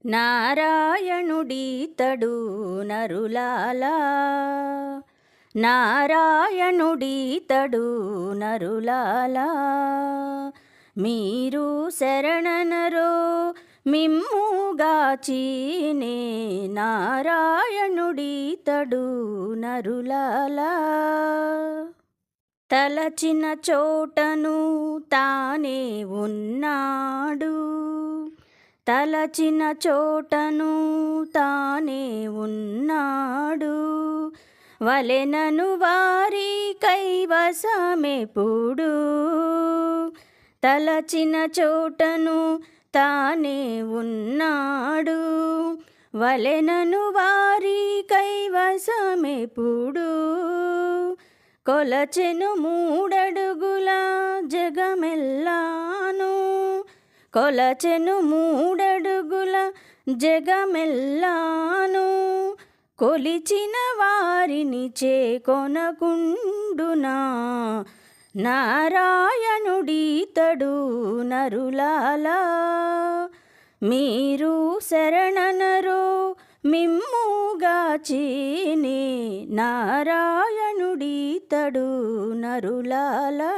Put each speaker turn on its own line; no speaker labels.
నారాయణుడీతడు నరులాలా, నారాయణుడీతడు నరులాలా. మీరు శరణనరో మిమ్ముగాచీనే, నారాయణుడీతడు నరులాలా. తలచిన చోటను తానే ఉన్నాడు, తలచిన చోటను తానే ఉన్నాడు. వలెనను వారి కైవసమెప్పుడు, తలచిన చోటను తానే ఉన్నాడు. వలెనను వారి కైవసమెప్పుడు, కొలచెను మూడడుగుల జగమెల్లాను, కొలచెను మూడడుగుల జగమెల్లాను. కొలిచిన వారిని చేకొనకుండునా, నారాయణుడీతడు నరులాలా. మీరు శరణనరో మిమ్ముగాచీనే, నారాయణుడీతడు నరులాలా.